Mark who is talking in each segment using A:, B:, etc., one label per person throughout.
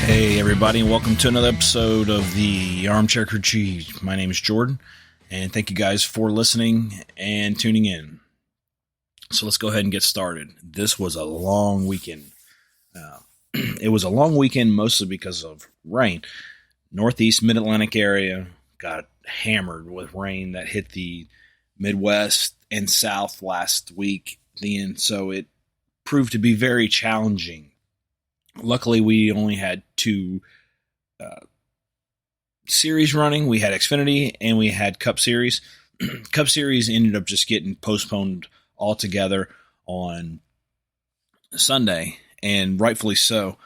A: Hey everybody, and welcome to another episode of the Armchair Crew Chief. My name is Jordan, and thank you guys for listening and tuning in. So let's go ahead and get started. This was a long weekend. It was a long weekend mostly because of rain. Northeast Mid-Atlantic area got hammered with rain that hit the Midwest and South last week. So it proved to be very challenging. Luckily, we only had two series running. We had Xfinity and we had Cup Series. Cup Series ended up just getting postponed altogether on Sunday, and rightfully so.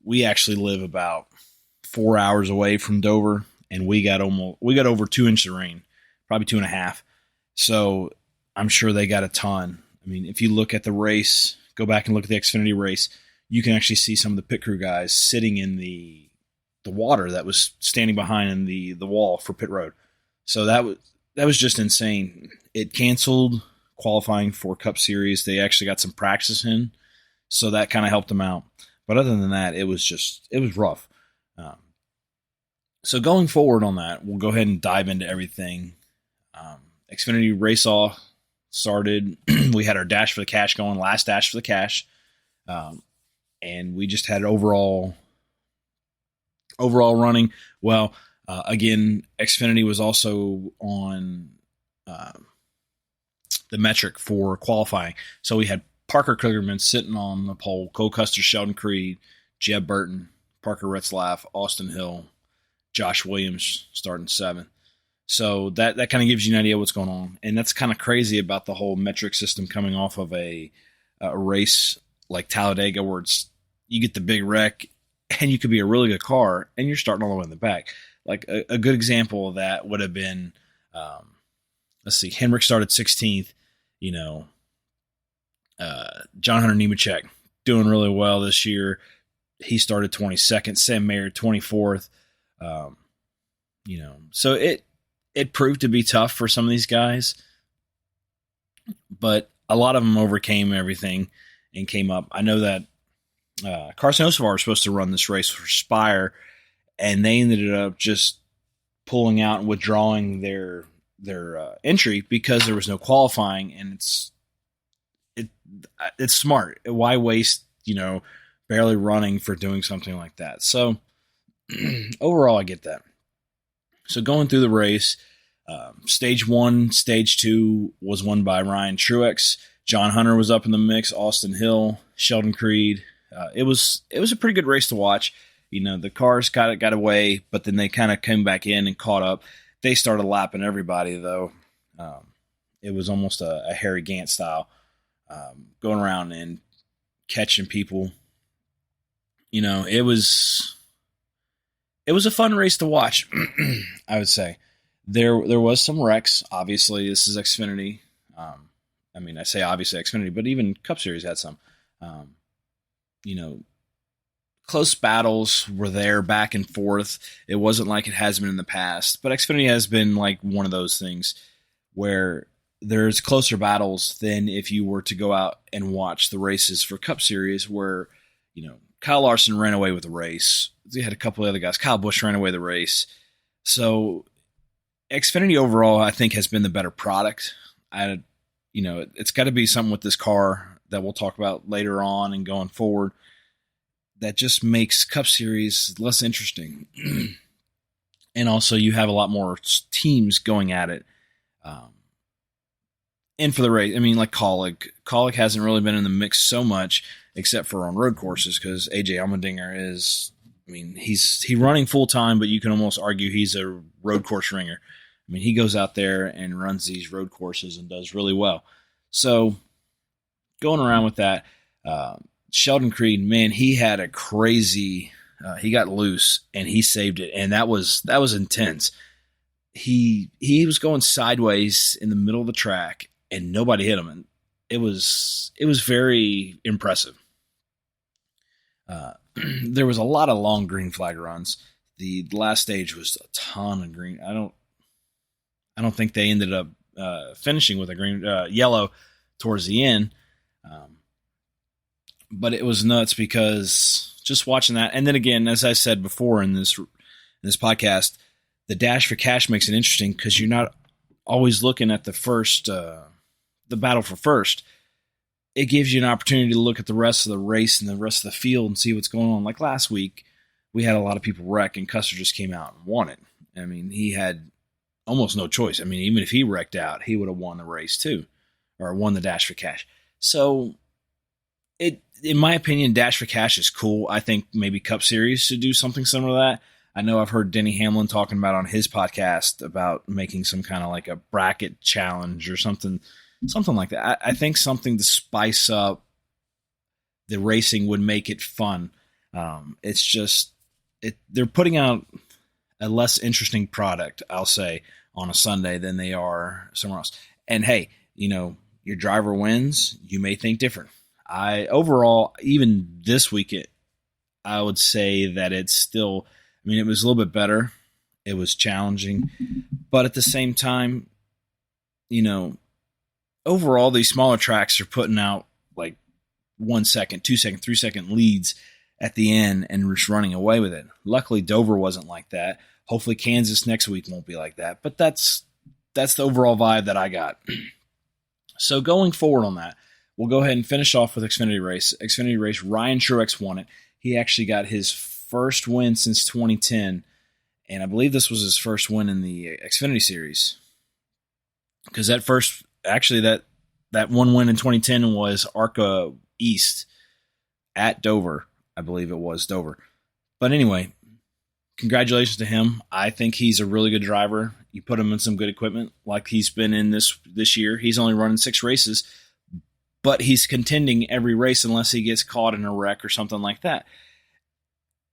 A: We actually live about 4 hours away from Dover, and we got over 2 inches of rain, probably 2.5. So I'm sure they got a ton. I mean, if you look at the race, go back and look at the Xfinity race, you can actually see some of the pit crew guys sitting in the water that was standing behind the wall for pit road. So that was just insane. It canceled qualifying for Cup Series. They actually got some practice in, so that kind of helped them out. But other than that, it was rough. So going forward on that, we'll go ahead and dive into everything. Xfinity Race Off started. We had our Dash for the Cash going, last Dash for the Cash. And we just had overall running. Well, again, Xfinity was also on the metric for qualifying. So we had Parker Kligerman sitting on the pole, Cole Custer, Sheldon Creed, Jeb Burton, Parker Retzlaff, Austin Hill, Josh Williams starting 7th. So that kind of gives you an idea what's going on. And that's kind of crazy about the whole metric system coming off of a race like Talladega, where you get the big wreck and you could be a really good car and you're starting all the way in the back. Like a good example of that would have been, Henrik started 16th, John Hunter Nemechek doing really well this year. He started 22nd, Sam Mayer 24th. So it proved to be tough for some of these guys, but a lot of them overcame everything and came up. I know that Carson Hocevar was supposed to run this race for Spire, and they ended up just pulling out and withdrawing their entry because there was no qualifying, and it's smart. Why waste barely running for doing something like that? So overall, I get that. So going through the race, stage 1, stage 2 was won by Ryan Truex. John Hunter was up in the mix, Austin Hill, Sheldon Creed. It was a pretty good race to watch. The cars got away, but then they kind of came back in and caught up. They started lapping everybody, though. It was almost a Harry Gant style, going around and catching people. It was a fun race to watch, I would say. There was some wrecks. Obviously, this is Xfinity. I say obviously Xfinity, but even Cup Series had some. Close battles were there back and forth. It wasn't like it has been in the past, but Xfinity has been like one of those things where there's closer battles than if you were to go out and watch the races for Cup Series where, Kyle Larson ran away with the race. They had a couple of other guys. Kyle Busch ran away the race. So Xfinity overall, I think, has been the better product. It's got to be something with this car that we'll talk about later on and going forward that just makes Cup Series less interesting. And also you have a lot more teams going at it. And for the race, like Kaulig. Kaulig hasn't really been in the mix so much except for on road courses because AJ Allmendinger is, he's running full time, but you can almost argue he's a road course ringer. He goes out there and runs these road courses and does really well. So going around with that, Sheldon Creed, man, he had a crazy, he got loose and he saved it. And that was intense. He was going sideways in the middle of the track and nobody hit him. And it was very impressive. There was a lot of long green flag runs. The last stage was a ton of green. I don't think they ended up finishing with a green yellow towards the end. But it was nuts because just watching that. And then again, as I said before in this podcast, the Dash for Cash makes it interesting because you're not always looking at the battle for first. It gives you an opportunity to look at the rest of the race and the rest of the field and see what's going on. Like last week, we had a lot of people wreck, and Custer just came out and won it. I mean, he had almost no choice. I mean, even if he wrecked out, he would have won the race too, or won the Dash for Cash. So, in my opinion, Dash for Cash is cool. I think maybe Cup Series should do something similar to that. I know I've heard Denny Hamlin talking about on his podcast about making some kind of like a bracket challenge or something like that. I think something to spice up the racing would make it fun. It's just they're putting out a less interesting product, I'll say, on a Sunday than they are somewhere else. And hey, your driver wins, you may think different. Overall, even this weekend, I would say that it's still, it was a little bit better. It was challenging. But at the same time, overall, these smaller tracks are putting out like 1 second, 2 second, 3 second leads at the end and just running away with it. Luckily, Dover wasn't like that. Hopefully, Kansas next week won't be like that. But that's the overall vibe that I got. So going forward on that, we'll go ahead and finish off with Xfinity Race. Xfinity Race, Ryan Truex won it. He actually got his first win since 2010, and I believe this was his first win in the Xfinity Series. Because that one win in 2010 was ARCA East at Dover. I believe it was Dover. But anyway, congratulations to him. I think he's a really good driver. You put him in some good equipment like he's been in this year. He's only running 6 races, but he's contending every race unless he gets caught in a wreck or something like that.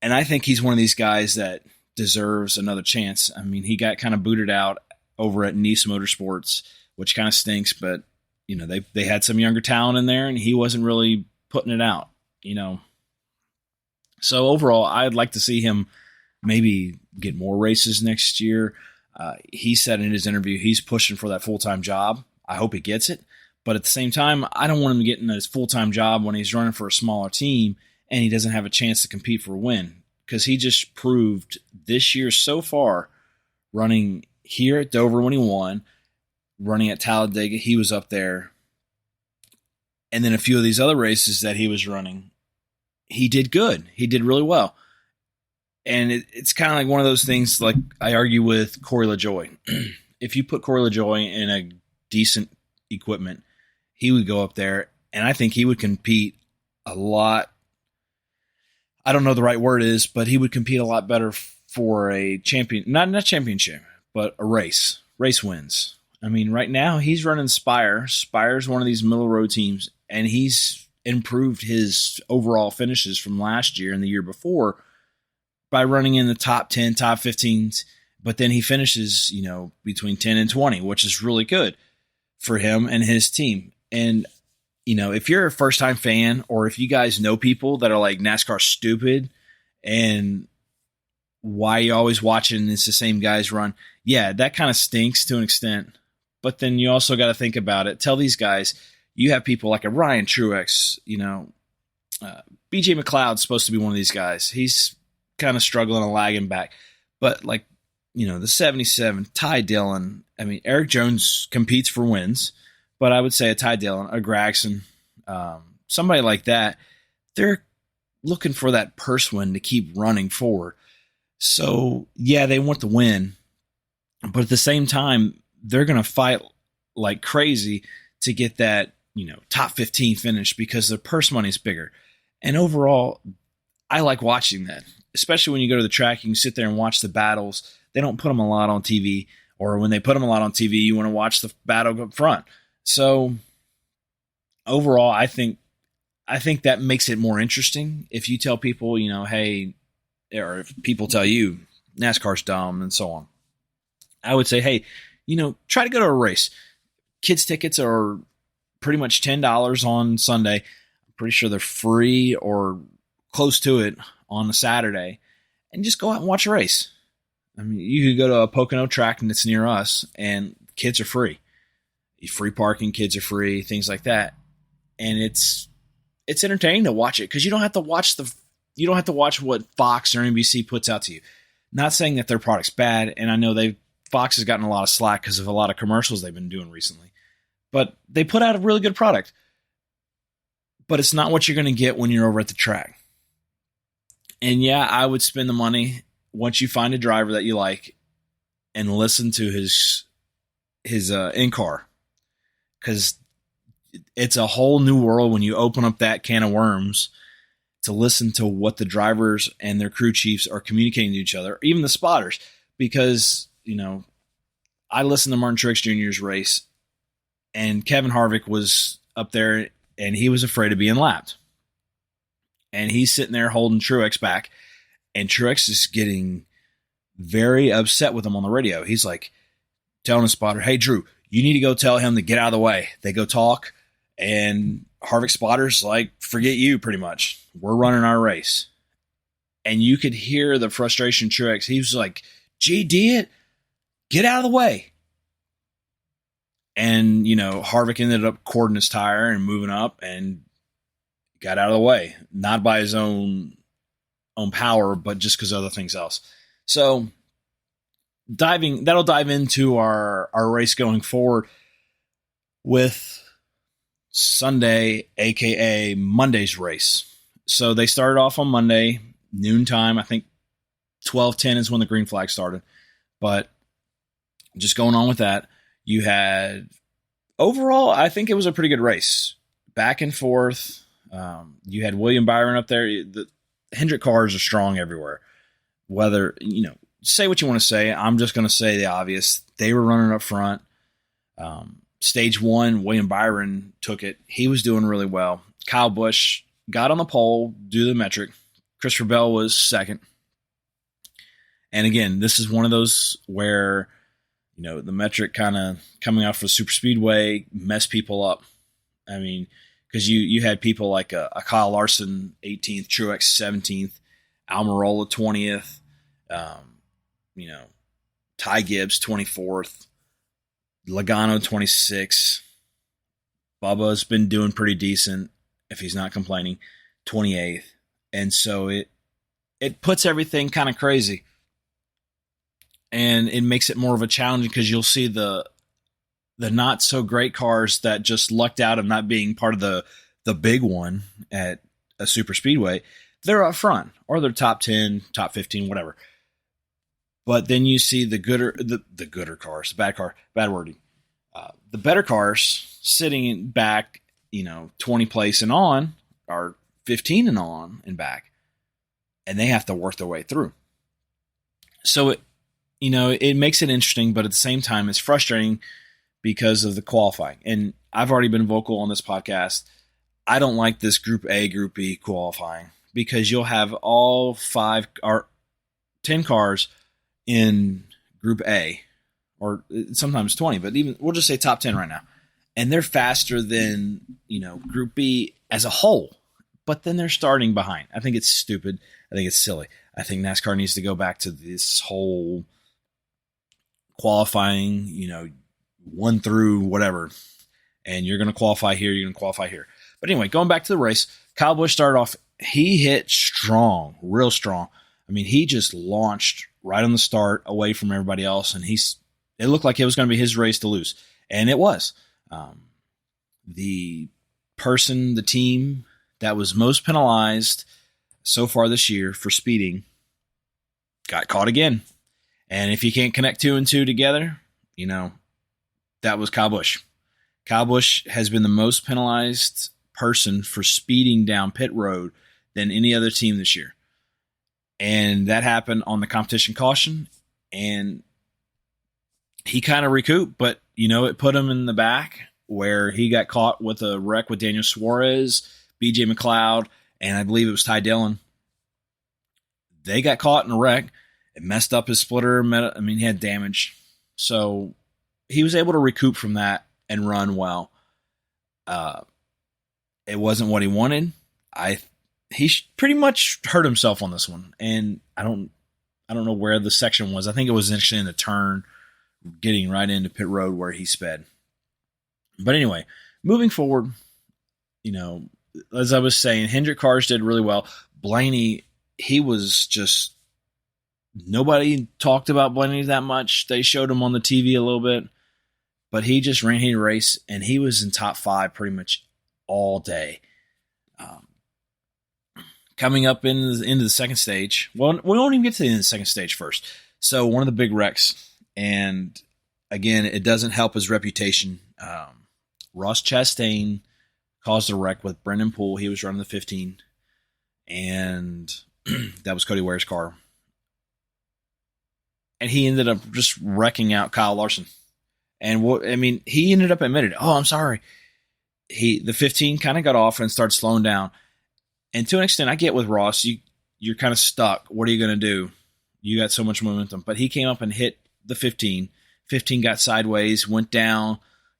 A: And I think he's one of these guys that deserves another chance. He got kind of booted out over at Nice Motorsports, which kind of stinks, but they had some younger talent in there and he wasn't really putting it out, So overall, I'd like to see him maybe get more races next year. He said in his interview he's pushing for that full-time job. I hope he gets it. But at the same time, I don't want him getting his full-time job when he's running for a smaller team and he doesn't have a chance to compete for a win. Because he just proved this year so far, running here at Dover when he won, running at Talladega, he was up there. And then a few of these other races that he was running, he did good. He did really well. And it's kind of like one of those things, like I argue with Corey LaJoie. If you put Corey LaJoie in a decent equipment, he would go up there, and I think he would compete a lot. I don't know the right word is, but he would compete a lot better for a champion, not championship, but a race wins. Right now he's running Spire. Spire's one of these middle road teams, and he's improved his overall finishes from last year and the year before by running in the top 10, top 15s, but then he finishes, between 10 and 20, which is really good for him and his team. And, if you're a first-time fan or if you guys know people that are like NASCAR stupid and why you always watching it's the same guys run, yeah, that kind of stinks to an extent. But then you also got to think about it. Tell these guys, you have people like a Ryan Truex, BJ McLeod's supposed to be one of these guys. He's kind of struggling and lagging back. But the 77, Ty Dillon, Eric Jones competes for wins, but I would say a Ty Dillon, a Gragson, somebody like that, they're looking for that purse win to keep running forward. So, yeah, they want the win, but at the same time, they're going to fight like crazy to get that, top 15 finish because their purse money is bigger. And overall, I like watching that, especially when you go to the track, you can sit there and watch the battles. They don't put them a lot on TV, or when they put them a lot on TV, you want to watch the battle up front. So overall, I think that makes it more interesting. If you tell people, hey, or if people tell you NASCAR's dumb and so on, I would say, hey, try to go to a race. Kids tickets are pretty much $10 on Sunday. I'm pretty sure they're free or close to it on a Saturday, and just go out and watch a race. You could go to a Pocono track and it's near us, and kids are free. Free parking, kids are free, things like that. And it's entertaining to watch it because you don't have to watch the You don't have to watch what Fox or NBC puts out to you. Not saying that their product's bad, and I know Fox has gotten a lot of slack because of a lot of commercials they've been doing recently. But they put out a really good product. But it's not what you're going to get when you're over at the track. And yeah, I would spend the money once you find a driver that you like and listen to his in-car. Because it's a whole new world when you open up that can of worms to listen to what the drivers and their crew chiefs are communicating to each other, even the spotters. Because, I listened to Martin Truex Jr.'s race, and Kevin Harvick was up there, and he was afraid of being lapped. And he's sitting there holding Truex back, and Truex is getting very upset with him on the radio. He's like telling the spotter, "Hey, Drew, you need to go tell him to get out of the way." They go talk, and Harvick spotter's like, "Forget you, pretty much. We're running our race." And you could hear the frustration in Truex. He was like, "GD it, get out of the way." And, Harvick ended up cording his tire and moving up and got out of the way. Not by his own power, but just because of other things else. So that'll dive into our race going forward with Sunday, aka Monday's race. So they started off on Monday, noontime. I think 12:10 is when the green flag started. But just going on with that, you had overall, I think it was a pretty good race. Back and forth. You had William Byron up there. The Hendrick cars are strong everywhere. Whether, say what you want to say. I'm just going to say the obvious. They were running up front. Stage 1, William Byron took it. He was doing really well. Kyle Busch got on the pole, do the metric. Christopher Bell was second. And again, this is one of those where, the metric kind of coming out for the super speedway messed people up. I mean, because you had people like a Kyle Larson 18th, Truex 17th, Almirola 20th, Ty Gibbs 24th, Logano 26th. Bubba's been doing pretty decent, if he's not complaining, 28th. And so it puts everything kind of crazy. And it makes it more of a challenge because you'll see the not so great cars that just lucked out of not being part of the big one at a super speedway. They're up front, or they're top 10, top 15, whatever. But then you see the gooder cars, bad wording. The better cars sitting back, 20 place and on, or 15 and on and back, and they have to work their way through. So it makes it interesting, but at the same time, it's frustrating because of the qualifying. And I've already been vocal on this podcast. I don't like this Group A, Group B qualifying because you'll have all 5 or 10 cars in Group A, or sometimes 20, but even we'll just say top 10 right now. And they're faster than, Group B as a whole, but then they're starting behind. I think it's stupid. I think it's silly. I think NASCAR needs to go back to this whole qualifying, 1 through whatever, and you're going to qualify here, you're going to qualify here. But anyway, going back to the race, Kyle Busch started off, he hit strong, real strong. I mean, he just launched right on the start away from everybody else, and it looked like it was going to be his race to lose, and it was. The team that was most penalized so far this year for speeding got caught again. And if you can't connect 2 and 2 together, that was Kyle Busch. Kyle Busch has been the most penalized person for speeding down pit road than any other team this year. And that happened on the competition caution. And he kind of recouped, but, it put him in the back where he got caught with a wreck with Daniel Suarez, BJ McLeod, and I believe it was Ty Dillon. They got caught in a wreck. It messed up his splitter. He had damage. So he was able to recoup from that and run well. It wasn't what he wanted. He pretty much hurt himself on this one. And I don't know where the section was. I think it was actually in the turn, getting right into pit road where he sped. But anyway, moving forward, as I was saying, Hendrick cars did really well. Blaney he was just, nobody talked about Blaney that much. They showed him on the TV a little bit, but he just ran his race, and he was in top 5 pretty much all day. Coming up into the second stage, well, we won't even get to the end of the second stage first. So one of the big wrecks, and again, it doesn't help his reputation. Ross Chastain caused a wreck with Brendan Poole. He was running the 15, and that was Cody Ware's car. And he ended up just wrecking out Kyle Larson. And he ended up admitting, "Oh, I'm sorry." The 15 kind of got off and started slowing down. And to an extent, I get with Ross, you're kind of stuck. What are you going to do? You got so much momentum. But he came up and hit the 15. 15 got sideways, went down,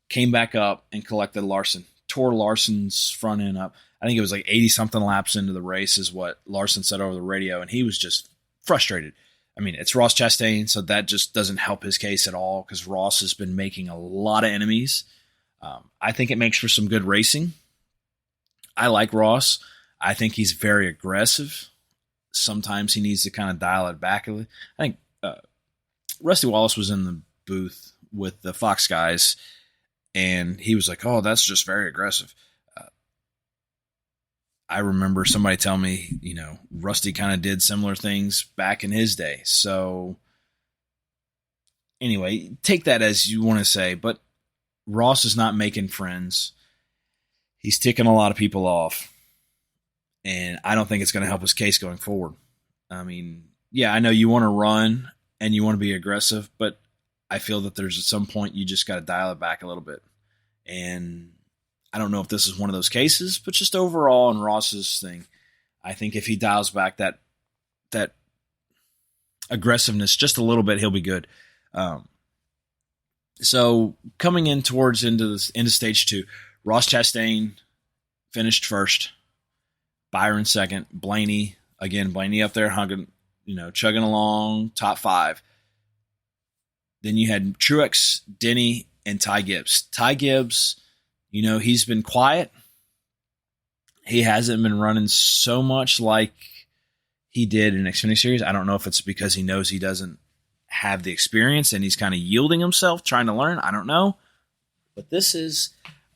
A: came back up, and collected Larson. Tore Larson's front end up. I think it was like 80-something laps into the race is what Larson said over the radio, and he was just frustrated. I mean, it's Ross Chastain, so that just doesn't help his case at all because Ross has been making a lot of enemies. I think it makes for some good racing. I like Ross. I think he's very aggressive. Sometimes he needs to kind of dial it back. I think Rusty Wallace was in the booth with the Fox guys, and he was like, "Oh, that's just very aggressive." I remember somebody telling me, Rusty kind of did similar things back in his day. So anyway, take that as you want to say, but Ross is not making friends. He's ticking a lot of people off. And I don't think it's going to help his case going forward. I mean, yeah, I know you want to run and you want to be aggressive, but I feel that there's at some point you just got to dial it back a little bit. And I don't know if this is one of those cases, but just overall in Ross's thing, I think if he dials back that aggressiveness just a little bit, he'll be good. So coming in towards into stage 2, Ross Chastain finished first. Byron second, Blaney up there hugging, chugging along, top 5. Then you had Truex, Denny, and Ty Gibbs. Ty Gibbs, he's been quiet. He hasn't been running so much like he did in Xfinity Series. I don't know if it's because he knows he doesn't have the experience and he's kind of yielding himself, trying to learn. I don't know. But this is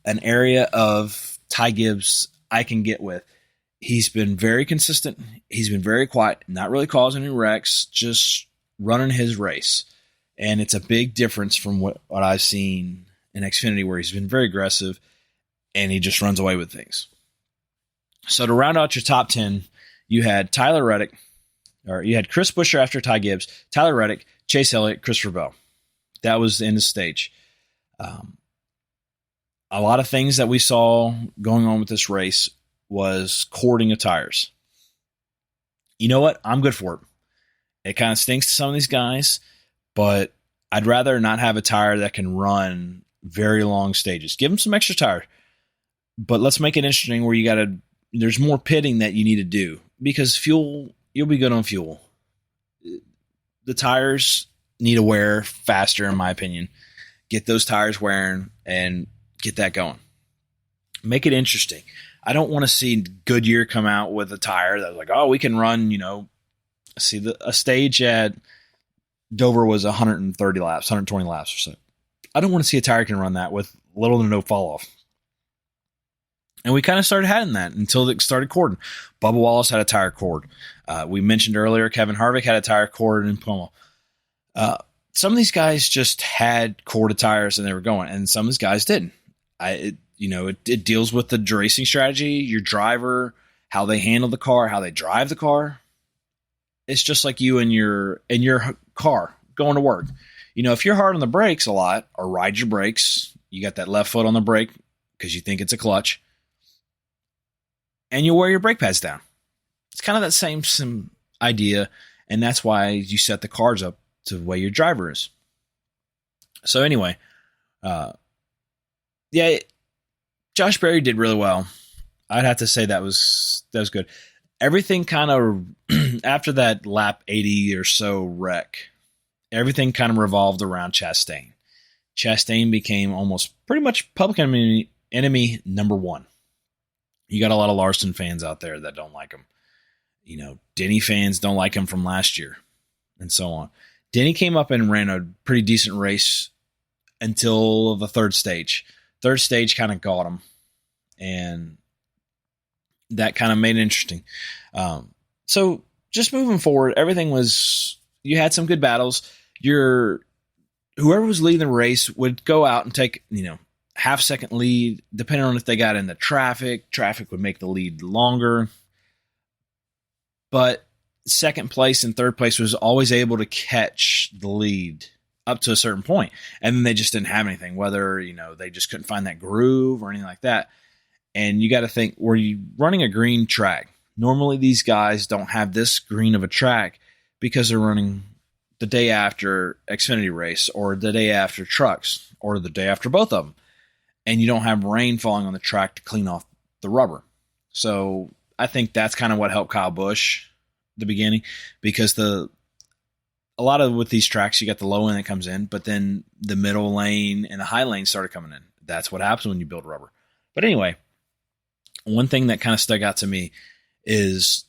A: an area of Ty Gibbs I can get with. He's been very consistent. He's been very quiet, not really causing any wrecks, just running his race. And it's a big difference from what I've seen in Xfinity, where he's been very aggressive and he just runs away with things. So to round out your top 10, you had you had Chris Buescher after Ty Gibbs, Tyler Reddick, Chase Elliott, Christopher Bell. That was the end of stage. A lot of things that we saw going on with this race was cording of tires. You know what? I'm good for it. It kind of stinks to some of these guys, but I'd rather not have a tire that can run very long stages. Give them some extra tire, but let's make it interesting where there's more pitting that you need to do because fuel, you'll be good on fuel. The tires need to wear faster, in my opinion. Get those tires wearing and get that going. Make it interesting. I don't want to see Goodyear come out with a tire that's like, oh, we can run, a stage at Dover was 130 laps, 120 laps or so. I don't want to see a tire can run that with little to no fall off. And we kind of started having that until it started cording. Bubba Wallace had a tire cord. We mentioned earlier, Kevin Harvick had a tire cord in Pomo. Some of these guys just had corded tires and they were going, and some of these guys didn't. It deals with the racing strategy, your driver, how they handle the car, how they drive the car. It's just like you in your car going to work. If you're hard on the brakes a lot or ride your brakes, you got that left foot on the brake because you think it's a clutch, and you wear your brake pads down. It's kind of that same idea, and that's why you set the cars up to the way your driver is. So anyway, Josh Berry did really well. I'd have to say that was good. Everything kind of, after that lap 80 or so wreck, everything kind of revolved around Chastain. Chastain became almost pretty much public enemy number 1. You got a lot of Larson fans out there that don't like him. Denny fans don't like him from last year and so on. Denny came up and ran a pretty decent race until the third stage. Third stage kind of got him, and that kind of made it interesting. So just moving forward, everything was, you had some good battles. Whoever was leading the race would go out and take, half-second lead, depending on if they got in the traffic. Traffic would make the lead longer. But second place and third place was always able to catch the lead up to a certain point. And then they just didn't have anything, whether, they just couldn't find that groove or anything like that. And you got to think, were you running a green track? Normally these guys don't have this green of a track because they're running the day after Xfinity race or the day after trucks or the day after both of them. And you don't have rain falling on the track to clean off the rubber. So I think that's kind of what helped Kyle Busch at the beginning, because a lot of with these tracks, you got the low end that comes in, but then the middle lane and the high lane started coming in. That's what happens when you build rubber. But anyway, one thing that kind of stuck out to me is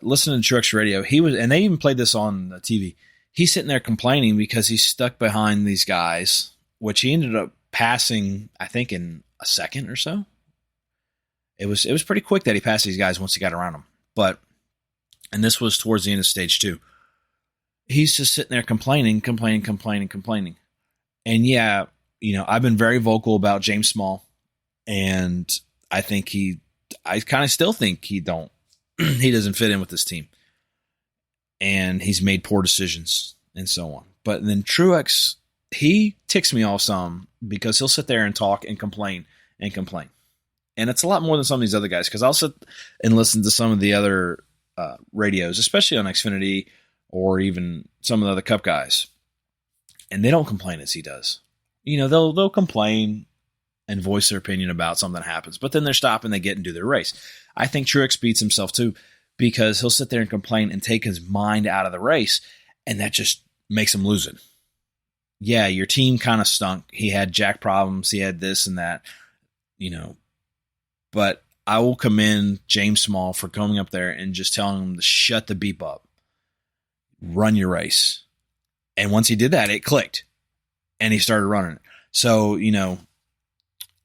A: listening to Truex radio. And they even played this on the TV. He's sitting there complaining because he's stuck behind these guys, which he ended up passing, I think, in a second or so. It was pretty quick that he passed these guys once he got around them. And this was towards the end of stage 2. He's just sitting there complaining. And yeah, I've been very vocal about James Small, and I think I kind of still think he doesn't fit in with this team, and he's made poor decisions and so on. But then Truex, he ticks me off some because he'll sit there and talk and complain. And it's a lot more than some of these other guys, because I'll sit and listen to some of the other radios, especially on Xfinity or even some of the other Cup guys, and they don't complain as he does. They'll complain and voice their opinion about something that happens, but then they're stopping, they get and do their race. I think Truex beats himself too, because he'll sit there and complain and take his mind out of the race, and that just makes him lose it. Yeah, your team kind of stunk. He had jack problems. He had this and that, but I will commend James Small for coming up there and just telling him to shut the beep up, run your race. And once he did that, it clicked, and he started running it. So,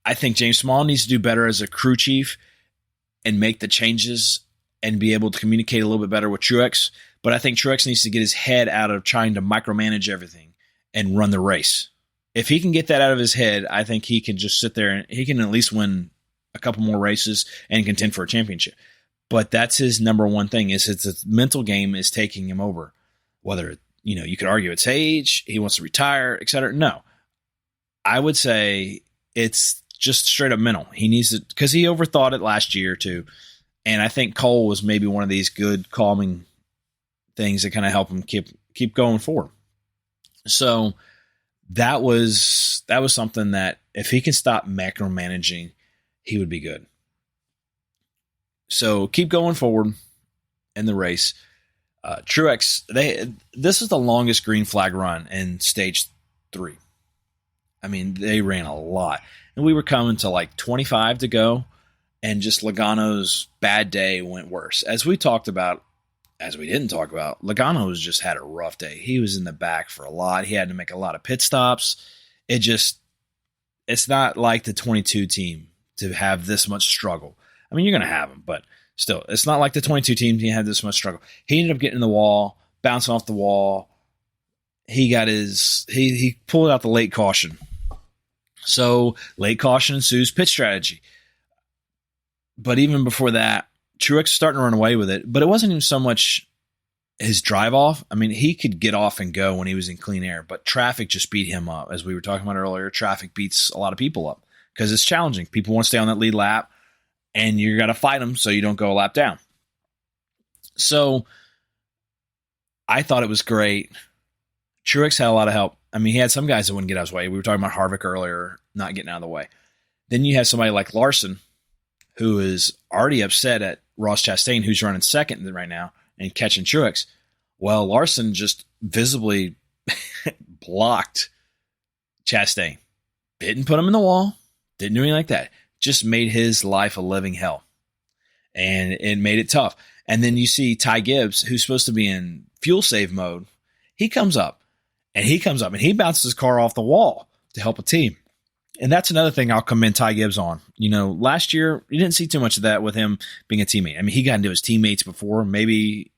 A: I think James Small needs to do better as a crew chief and make the changes and be able to communicate a little bit better with Truex. But I think Truex needs to get his head out of trying to micromanage everything and run the race. If he can get that out of his head, I think he can just sit there and he can at least win a couple more races and contend for a championship. But that's his number one thing, is his mental game is taking him over. Whether, you could argue it's age, he wants to retire, etc. No. I would say it's just straight up mental. He needs to, because he overthought it last year too. And I think Cole was maybe one of these good calming things that kind of help him keep going forward. So that was something that if he can stop macromanaging, he would be good. So keep going forward in the race. Truex, this is the longest green flag run in stage 3. I mean, they ran a lot. And we were coming to like 25 to go, and just Logano's bad day went worse. As we didn't talk about, Logano's just had a rough day. He was in the back for a lot. He had to make a lot of pit stops. It's not like the 22 team to have this much struggle. I mean, you're going to have them, but still, it's not like the 22 team to have this much struggle. He ended up getting in the wall, bouncing off the wall. He pulled out the late caution. So late caution ensues pit strategy. But even before that, Truex starting to run away with it. But it wasn't even so much his drive off. I mean, he could get off and go when he was in clean air, but traffic just beat him up. As we were talking about earlier, traffic beats a lot of people up because it's challenging. People want to stay on that lead lap, and you got to fight them so you don't go a lap down. So I thought it was great. Truex had a lot of help. I mean, he had some guys that wouldn't get out of his way. We were talking about Harvick earlier, not getting out of the way. Then you have somebody like Larson, who is already upset at Ross Chastain, who's running second right now and catching Truex. Well, Larson just visibly blocked Chastain. Didn't put him in the wall. Didn't do anything like that. Just made his life a living hell. and it made it tough. And then you see Ty Gibbs, who's supposed to be in fuel save mode. He comes up and he bounces his car off the wall to help a team. And that's another thing I'll commend Ty Gibbs on. Last year, you didn't see too much of that with him being a teammate. I mean, he got into his teammates before. Maybe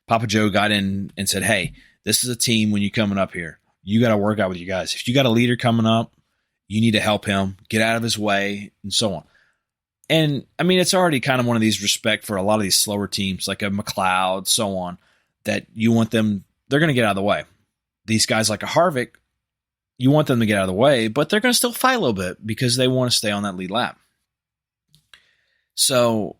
A: Papa Joe got in and said, hey, this is a team when you're coming up here. You got to work out with you guys. If you got a leader coming up, you need to help him, get out of his way, and so on. And, I mean, it's already kind of one of these respect for a lot of these slower teams, like a McLeod, so on, that you want them, they're going to get out of the way. These guys like a Harvick, you want them to get out of the way, but they're going to still fight a little bit because they want to stay on that lead lap. So,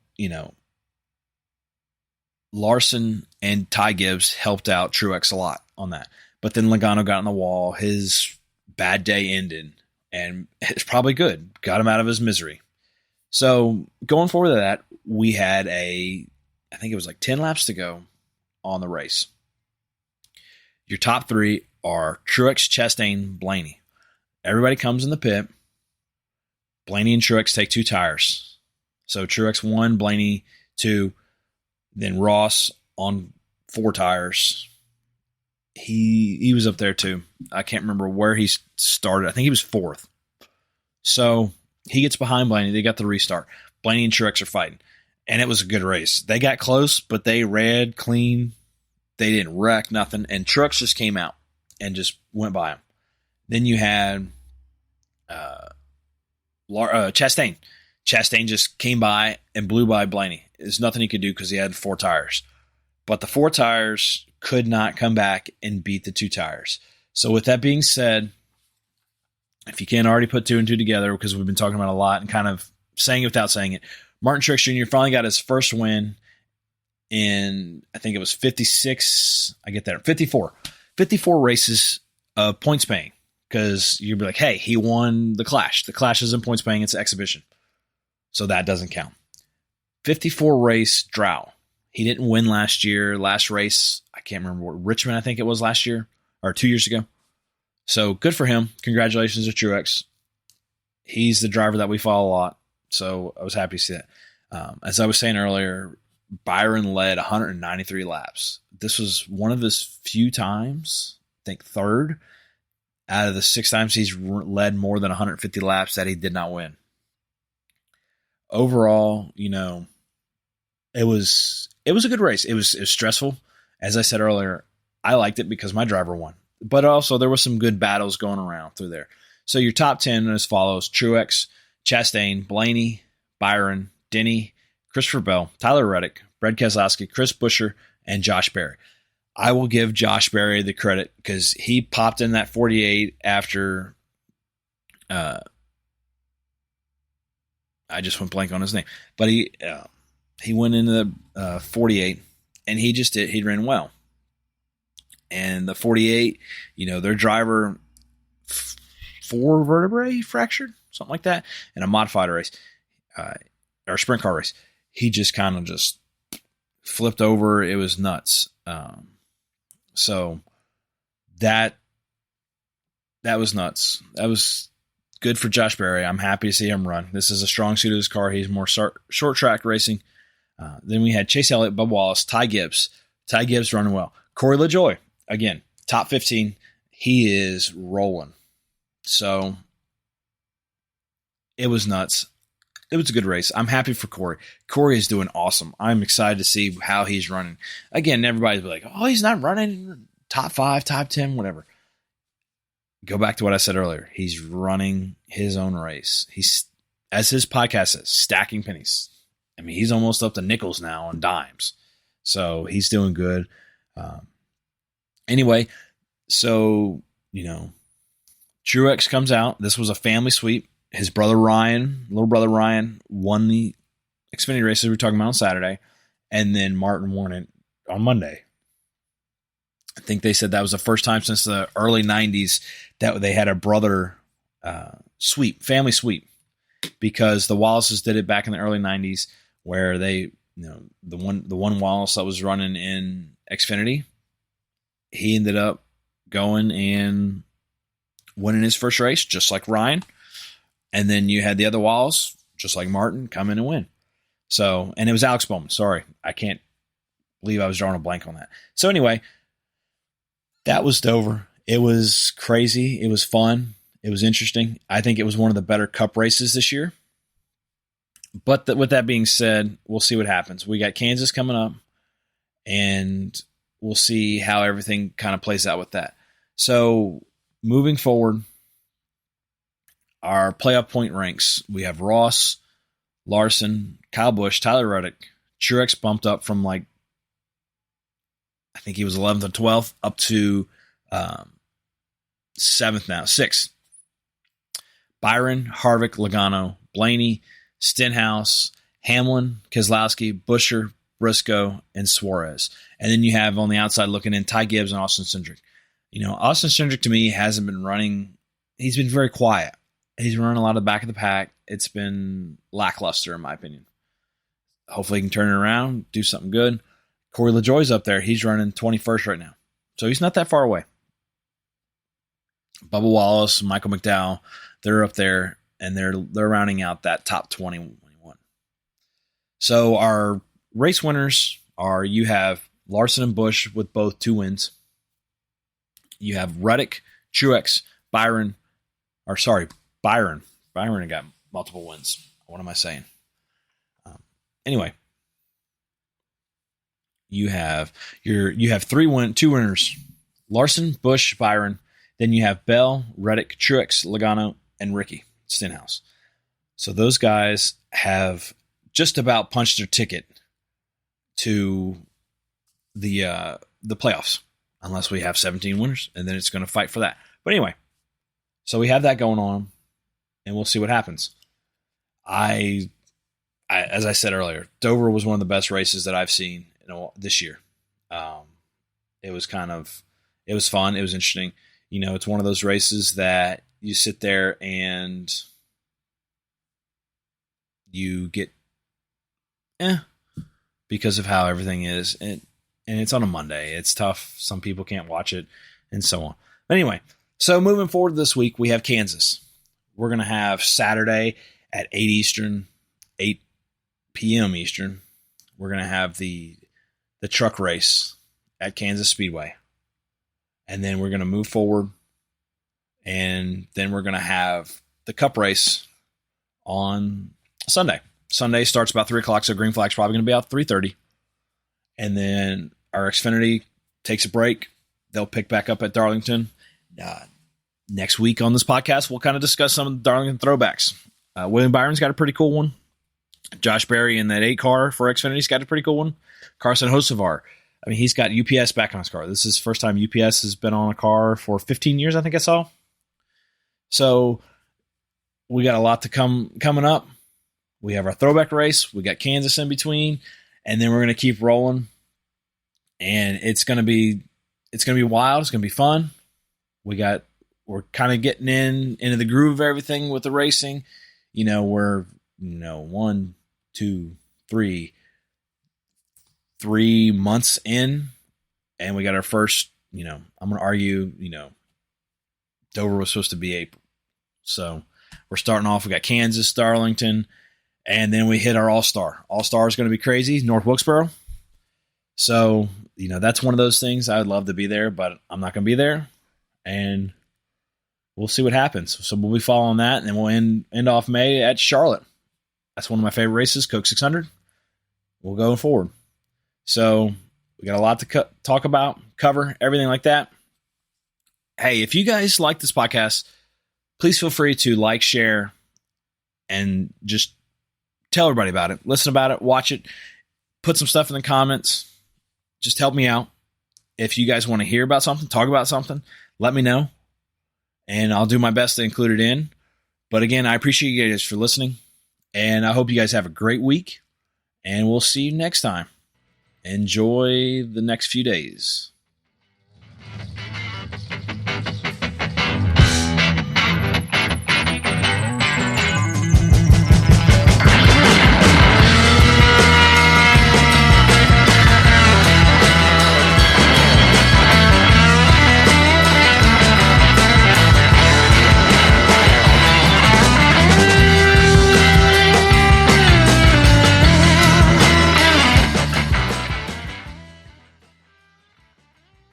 A: Larson and Ty Gibbs helped out Truex a lot on that. But then Logano got on the wall. His bad day ended, and it's probably good. Got him out of his misery. So going forward to that, we had I think it was like 10 laps to go on the race. Your top three are Truex, Chastain, Blaney. Everybody comes in the pit. Blaney and Truex take 2 tires. So Truex 1, Blaney 2, then Ross on 4 tires. He was up there too. I can't remember where he started. I think he was 4th. So he gets behind Blaney. They got the restart. Blaney and Truex are fighting. And it was a good race. They got close, but they red, clean. They didn't wreck, nothing. And Truex just came out and just went by him. Then you had Chastain. Chastain just came by and blew by Blaney. There's nothing he could do because he had 4 tires. But the 4 tires could not come back and beat the 2 tires. So with that being said, if you can't already put 2 and 2 together, because we've been talking about a lot and kind of saying it without saying it, Martin Truex Jr. finally got his first win in, I think it was 56. I get that. 54 races of points paying, because you'd be like, hey, he won the Clash. The Clash isn't points paying. It's exhibition. So that doesn't count. 54 race drought. He didn't win last year. Last race, I can't remember what, Richmond, I think it was last year or 2 years ago. So good for him. Congratulations to Truex. He's the driver that we follow a lot. So I was happy to see that. As I was saying earlier, Byron led 193 laps. This was one of his few times, I think 3rd, out of the 6 times he's led more than 150 laps that he did not win. Overall, it was a good race. It was stressful. As I said earlier, I liked it because my driver won. But also there were some good battles going around through there. So your top 10 as follows: Truex, Chastain, Blaney, Byron, Denny, Christopher Bell, Tyler Reddick, Brad Keselowski, Chris Buescher, and Josh Berry. I will give Josh Berry the credit because he popped in that 48 after I just went blank on his name. But he went into the 48, and he ran well. And the 48, their driver, 4 vertebrae fractured, something like that, in a modified race, or sprint car race. He just kind of just flipped over. It was nuts. So that was nuts. That was good for Josh Berry. I'm happy to see him run. This is a strong suit of his car. He's more short track racing. Then we had Chase Elliott, Bubba Wallace, Ty Gibbs. Ty Gibbs running well. Corey LaJoie, again, top 15. He is rolling. So it was nuts. It was a good race. I'm happy for Corey. Corey is doing awesome. I'm excited to see how he's running. Again, everybody's like, oh, he's not running top 5, top 10, whatever. Go back to what I said earlier. He's running his own race. He's, as his podcast says, stacking pennies. I mean, he's almost up to nickels now and dimes. So he's doing good. Anyway, so, Truex comes out. This was a family sweep. His brother Ryan, little brother Ryan, won the Xfinity races we were talking about on Saturday. And then Martin won it on Monday. I think they said that was the first time since the early 90s that they had a brother sweep, family sweep, because the Wallaces did it back in the early 90s where they, the one Wallace that was running in Xfinity, he ended up going and winning his first race, just like Ryan. And then you had the other Wallace, just like Martin, come in and win. So, and it was Alex Bowman. Sorry, I can't believe I was drawing a blank on that. So anyway, that was Dover. It was crazy. It was fun. It was interesting. I think it was one of the better Cup races this year. But with that being said, we'll see what happens. We got Kansas coming up, and we'll see how everything kind of plays out with that. So moving forward, our playoff point ranks, we have Ross, Larson, Kyle Busch, Tyler Reddick, Truex bumped up from I think he was 11th and 12th up to 7th now, 6th. Byron, Harvick, Logano, Blaney, Stenhouse, Hamlin, Keselowski, Buescher, Briscoe, and Suarez. And then you have on the outside looking in Ty Gibbs and Austin Cindric. Austin Cindric to me hasn't been running. He's been very quiet. He's running a lot of the back of the pack. It's been lackluster in my opinion. Hopefully he can turn it around, do something good. Corey LaJoie's up there. He's running 21st right now. So he's not that far away. Bubba Wallace, Michael McDowell, they're up there, and they're rounding out that top 21. So our race winners are, you have Larson and Busch with both 2 wins. You have Reddick, Truex, Byron. Byron got multiple wins. What am I saying? Anyway, you have 2 winners: Larson, Busch, Byron. Then you have Bell, Reddick, Truex, Logano, and Ricky Stenhouse. So those guys have just about punched their ticket to the playoffs, unless we have 17 winners, and then it's going to fight for that. But anyway, so we have that going on, and we'll see what happens. I as I said earlier, Dover was one of the best races that I've seen this year. It was fun. It was interesting. It's one of those races that you sit there and you get because of how everything is. And it's on a Monday. It's tough. Some people can't watch it and so on. But anyway, so moving forward this week, we have Kansas. We're going to have Saturday at 8 Eastern, 8 p.m. Eastern. We're going to have the truck race at Kansas Speedway. And then we're going to move forward, and then we're going to have the Cup race on Sunday. Sunday starts about 3 o'clock, so green flag's probably going to be out 3:30. And then our Xfinity takes a break. They'll pick back up at Darlington. Next week on this podcast, we'll kind of discuss some of the Darlington throwbacks. William Byron's got a pretty cool one. Josh Berry in that 8 car for Xfinity's got a pretty cool one. Carson Hocevar. He's got UPS back on his car. This is the first time UPS has been on a car for 15 years, I think I saw. So we got a lot to coming up. We have our throwback race. We got Kansas in between, and then we're going to keep rolling. And it's going to be wild. It's going to be fun. We're kind of getting into the groove of everything with the racing. We're 1, 2, 3 months in, and we got our first, I'm going to argue, Dover was supposed to be April. So we're starting off, we got Kansas, Darlington, and then we hit our All-Star. All-Star is going to be crazy, North Wilkesboro. So, that's one of those things. I would love to be there, but I'm not going to be there, and we'll see what happens. So we'll be following that, and then we'll end off May at Charlotte. That's one of my favorite races, Coke 600. We'll go forward. So we got a lot to talk about, cover, everything like that. Hey, if you guys like this podcast, please feel free to like, share, and just tell everybody about it. Listen about it, watch it, put some stuff in the comments. Just help me out. If you guys want to hear about something, talk about something, let me know, and I'll do my best to include it in. But again, I appreciate you guys for listening, and I hope you guys have a great week, and we'll see you next time. Enjoy the next few days.